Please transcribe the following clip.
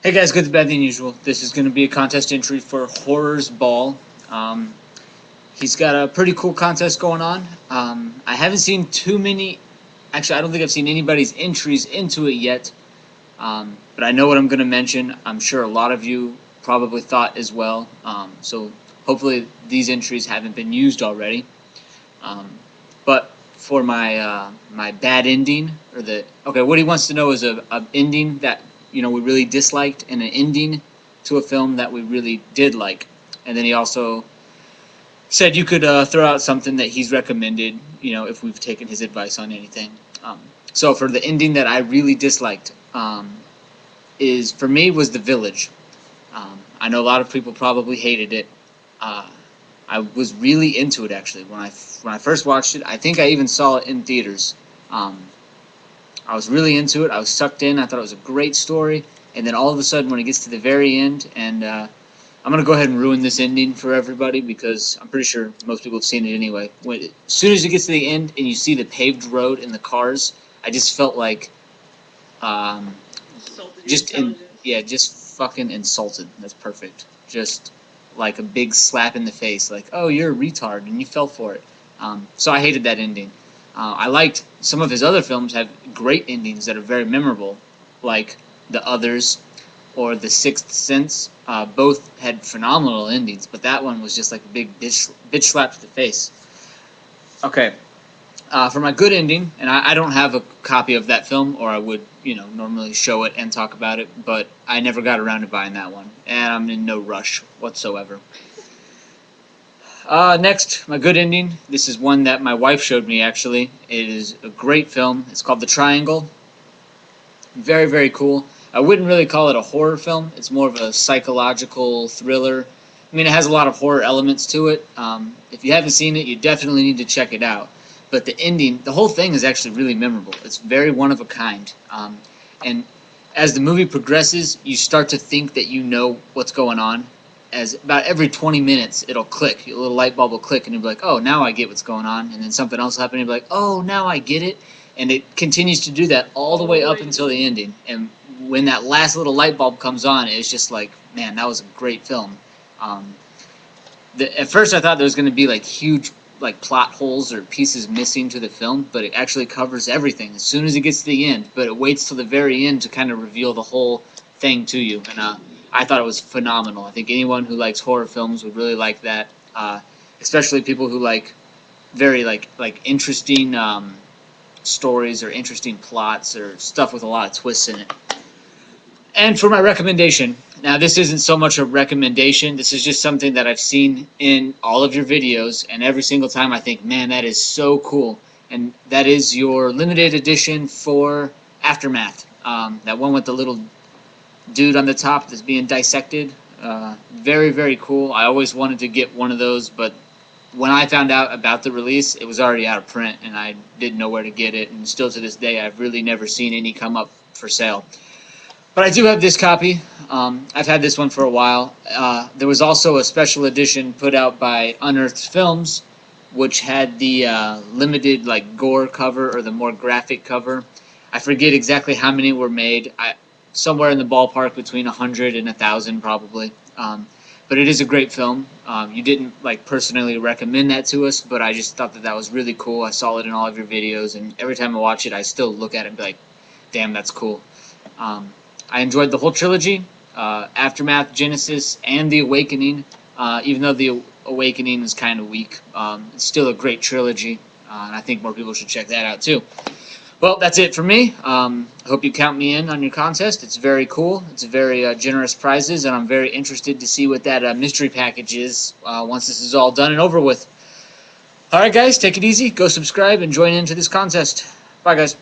Hey guys, good, the bad, the unusual. This is going to be a contest entry for HorrorsBall. He's got a pretty cool contest going on. I haven't seen too many. Actually, I don't think I've seen anybody's entries into it yet. But I know what I'm going to mention. I'm sure a lot of you probably thought as well. So hopefully these entries haven't been used already. But for my my bad ending, or what he wants to know is a ending that we really disliked, and an ending to a film that we really did like. And then he also said you could throw out something that he's recommended, if we've taken his advice on anything. So for the ending that I really disliked, for me was The Village. I know a lot of people probably hated it. I was really into it, actually. When I first watched it, I think I even saw it in theaters. I was really into it. I was sucked in. I thought it was a great story. And then all of a sudden, when it gets to the very end, and I'm going to go ahead and ruin this ending for everybody because I'm pretty sure most people have seen it anyway. As soon as it gets to the end and you see the paved road and the cars, I just felt like just fucking insulted. That's perfect. Just like a big slap in the face. Like, oh, you're a retard, and you fell for it. So I hated that ending. I liked some of his other films have great endings that are very memorable, like The Others or The Sixth Sense. Both had phenomenal endings, but that one was just like a big bitch slap to the face. Okay, for my good ending, and I don't have a copy of that film, or I would, normally show it and talk about it, but I never got around to buying that one, and I'm in no rush whatsoever. Next, my good ending. This is one that my wife showed me, actually. It is a great film. It's called The Triangle. Very, very cool. I wouldn't really call it a horror film. It's more of a psychological thriller. I mean, it has a lot of horror elements to it. If you haven't seen it, you definitely need to check it out. But the ending, the whole thing is actually really memorable. It's very one of a kind. And as the movie progresses, you start to think that you know what's going on. As about every 20 minutes, it'll click. A little light bulb will click, and you'll be like, oh, now I get what's going on. And then something else will happen, and you'll be like, oh, now I get it. And it continues to do that all the way up until the ending. And when that last little light bulb comes on, it's just like, man, that was a great film. At first, I thought there was going to be like huge plot holes or pieces missing to the film, but it actually covers everything as soon as it gets to the end. But it waits till the very end to kind of reveal the whole thing to you. And I thought it was phenomenal. I think anyone who likes horror films would really like that, especially people who like very interesting stories or interesting plots or stuff with a lot of twists in it. And for my recommendation, now this isn't so much a recommendation, this is just something that I've seen in all of your videos, and every single time I think, man, that is so cool. And that is your limited edition for Aftermath. That one with the little dude on the top that's being dissected. Very, very cool. I always wanted to get one of those, but when I found out about the release, it was already out of print, and I didn't know where to get it. And still to this day, I've really never seen any come up for sale. But I do have this copy. I've had this one for a while. There was also a special edition put out by Unearthed Films, which had the limited gore cover, or the more graphic cover. I forget exactly how many were made. Somewhere in the ballpark between 100 and 1,000 probably. But it is a great film. You didn't personally recommend that to us, but I just thought that was really cool. I saw it in all of your videos, and every time I watch it, I still look at it and be like, damn, that's cool. I enjoyed the whole trilogy, Aftermath, Genesis, and The Awakening. Even though The Awakening is kind of weak, it's still a great trilogy, and I think more people should check that out too. Well, that's it for me. I hope you count me in on your contest. It's very cool. It's very generous prizes, and I'm very interested to see what that mystery package is once this is all done and over with. All right, guys, take it easy. Go subscribe and join into this contest. Bye, guys.